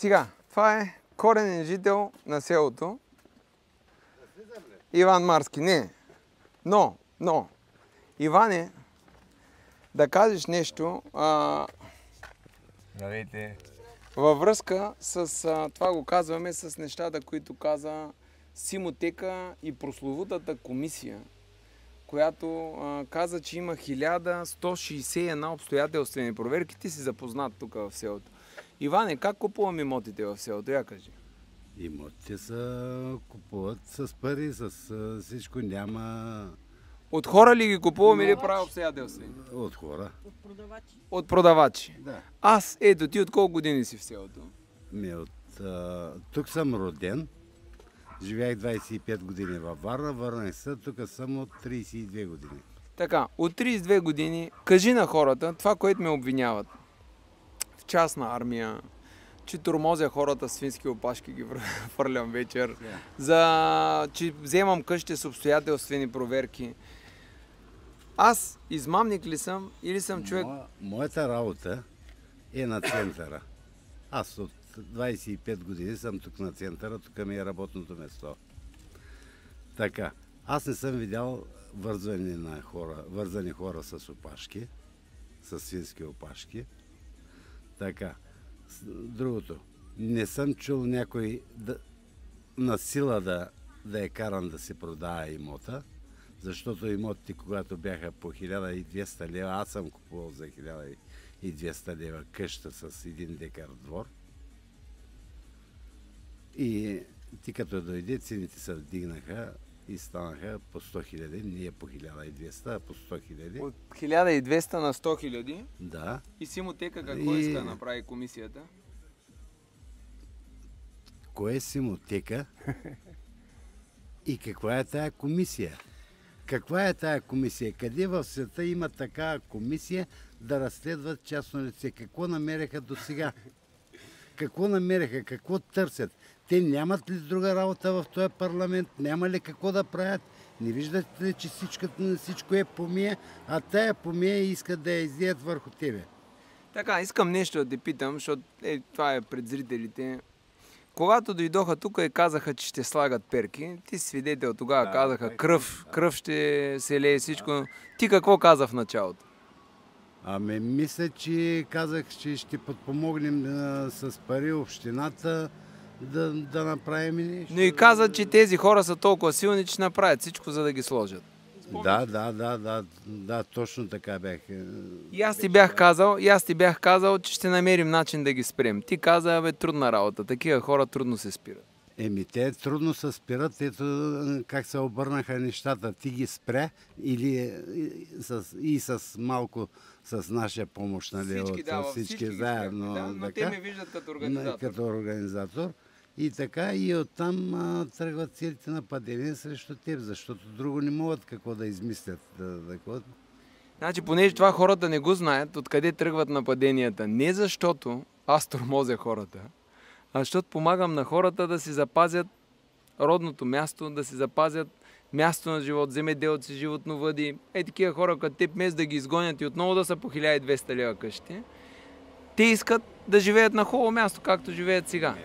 Сега, това е коренен жител на селото. Иван Марски. Не. Но. Иване, да кажеш нещо Здравейте. във връзка с това го казваме с нещата, които каза Симотека и прословутата комисия, която каза, че има 1161 обстоятелствени проверки. Ти си запознат тук в селото. Иване, как купувам имотите в селото? Я кажи. Имотите се купуват с пари, с всичко няма... От хора ли ги купувам или прави обстоятелствени? От хора. От продавачи. От продавачи. Да. Аз, ето ти от колко години си в селото? Тук съм роден. Живях 25 години във Варна, върнах се, тук съм от 32 години. Така, от 32 години кажи на хората това, което ме обвиняват. В частна армия, че тормозя хората, свински опашки ги фърлям вечер, че вземам къщи с обстоятелствени проверки. Аз измамник ли съм или съм човек? Моята работа е на центъра. Аз от 25 години съм тук на центъра, тук ми е работното место. Така, аз не съм видял вързани хора с опашки, с свински опашки. Така, другото, не съм чул някой на сила да е каран да се продава имота, защото имотите, когато бяха по 1200 лева, аз съм купувал за 1200 лева къща с 1 декар двор. И ти като дойде, цените се вдигнаха и станаха по 100 хиляди, не по 1200, а по 100 хиляди. От 1200 на 100 хиляди? Да. И Симотека какво иска да направи комисията? Кое е Симотека и каква е тая комисия? Каква е тая комисия? Къде в света има такава комисия да разследват частно лице? Какво намериха до сега? Какво намериха? Какво търсят? Те нямат ли друга работа в този парламент? Няма ли какво да правят? Не виждате ли, че всичко е помия, а тая помия искат да я излият върху тебе? Така, искам нещо да те питам, защото това е пред зрителите. Когато дойдоха тук и казаха, че ще слагат перки, ти си свидетел тогава, казаха кръв ще се лее всичко. Ти какво каза в началото? Ами мисля, че казах, че ще подпомогнем с пари общината да направим нещо. Но и каза, че тези хора са толкова силни, че направят всичко, за да ги сложат. Да, точно така бях. И аз ти бях казал, че ще намерим начин да ги спрем. Ти каза, трудна работа, такива хора трудно се спират. Те трудно се спират, ето как се обърнаха нещата. Ти ги спря или с малко с наша помощ, нали? Всички заедно. Да, но те ме виждат като организатор. И така и оттам тръгват целите нападения срещу теб, защото друго не могат какво да измислят. Значи, понеже това хората не го знаят, откъде тръгват нападенията. Не защото аз тормозя хората, а защото помагам на хората да си запазят родното място, да си запазят място на живот, земеделци, животновъди. Такива хора като теб, вместо да ги изгонят и отново да са по 1200 лева къщи, те искат да живеят на хубаво място, както живеят сега.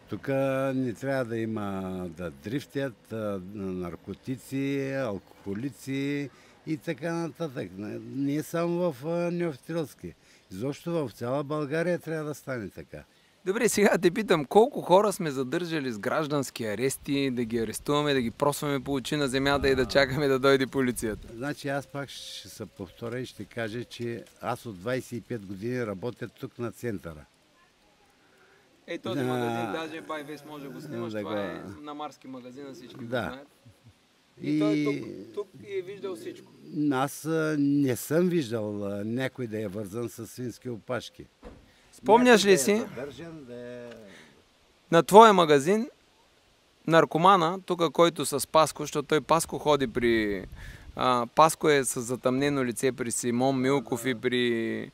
Тук не трябва да има да дрифтят наркотици, алкохолици и така нататък. Не само в Неофитилски. Изобщо в цяла България трябва да стане така. Добре, сега те питам, колко хора сме задържали с граждански арести, да ги арестуваме, да ги просваме по очи на земята и да чакаме да дойде полицията? Значи аз пак ще се повторя и ще кажа, че аз от 25 години работя тук на центъра. Този магазин, даже Байвес може да го снимаш, това е на Марски магазин, всички го знаят. И той тук е виждал всичко. Аз не съм виждал някой да е вързан с свински опашки. Спомняш ли си на твоя магазин наркомана, тук който с Паско, защото той Паско ходи при... Паско е с затъмнено лице при Симон Милков и при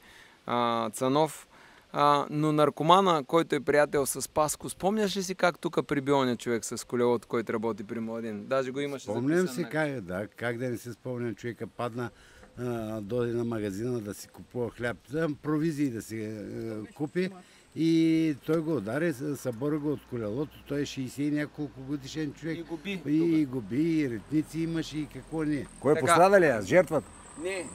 Цанов. Но наркомана, който е приятел с Паско, спомняш ли си как тук приби оня човек с колелото, който работи при Младен? Даже го имаше записан. Спомням си как да не се спомням, човека падна, дойде на магазина да си купува хляб, провизии да си купи И той го удари, събори го от колелото, той е 60 и няколко годишен човек. И го би. И го би, и ретници имаше и какво не. Кой Така. пострада ли е? Жертвата? Не,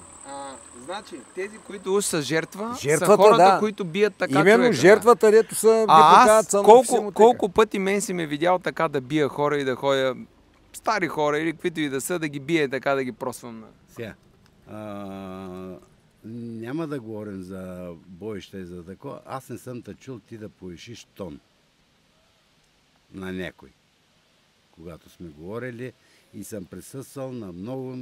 значи, тези, които уж са жертва, са Жертвата, хората, да. които бият така Именно човека. жертвата, дето са... Аз колко пъти мен си ме видял така да бия хора и да ходя стари хора или каквито и да са, да ги бие така, да ги просвам на... Сега, няма да говорим за боища и за такова. Аз не съм те чул ти да повишиш тон на някой. Когато сме говорили и съм присъствал на много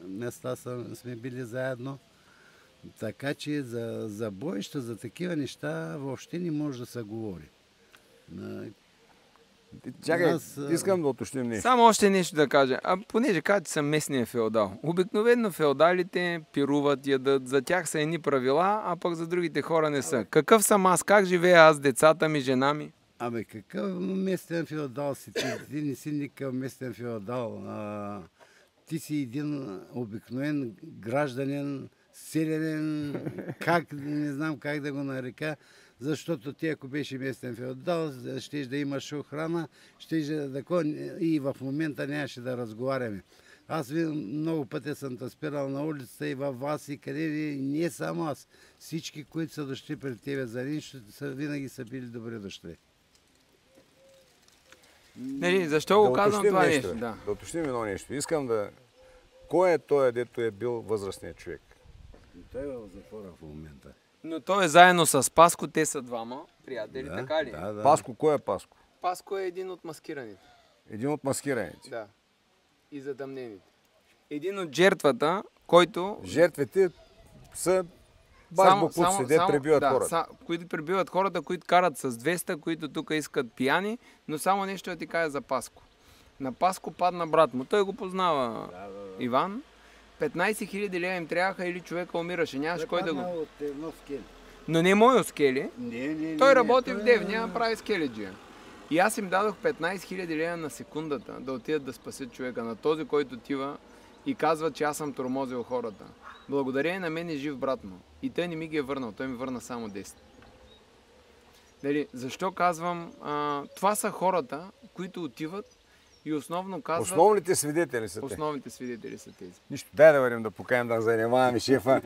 места, сме били заедно. Така че за боища, за такива неща въобще не може да се говори. Чакай, Аз, искам да уточним нещо. Само още нещо да кажа. Понеже кажа, че съм местния феодал. Обикновено феодалите пируват, ядат, за тях са едни правила, а пък за другите хора не са. Какъв съм аз? Как живея аз, децата ми, жена ми? Абе, какъв местен феодал си ти? Ти не си никакъв местен феодал. Ти си един обикновен гражданин, селянин, не знам как да го нарека, защото ти, ако беше местен феодал, щеш да имаш охрана, и в момента нямаше да разговаряме. Аз много пъти съм те спирал на улицата и във вас и къде ли, не само аз. Всички, които са дошли пред тебе за нещо, винаги са били добре дошли. Нали, защо го казвам уточним това нещо, нещо? Да. Да уточним едно нещо. Искам да... Кой е той, дето е бил възрастният човек? Той е в затвора в момента. Но той е заедно с Паско, те са двама приятели, така ли? Да. Паско, кой е Паско? Паско е един от маскираните. Един от маскираните. Да. И задъмнените. Един от жертвата, който... Жертвите са башбокуци, де пребиват хората. Които пребиват хората, които карат с 200, които тук искат пияни, но само нещо да ти кажа за Паско. На Паско падна брат му. Той го познава Иван. 15 000 лева им трябваха или човека умираше. Нямаше кой да го... От едно скели. Но не мой скели. Не, Той работи в Девня, прави скеледжия. И аз им дадох 15 000 лева на секундата да отидат да спасят човека, на този, който отива и казва, че аз съм тормозил хората. Благодарение на мен е жив брат му. И той не ми ги е върнал. Той ми върна само 10. Дали, защо казвам? Това са хората, които отиват и основно казват... Основните свидетели са те. Основните свидетели са тези. Нищо, дай да вървим да покаем да занимаваме шефа.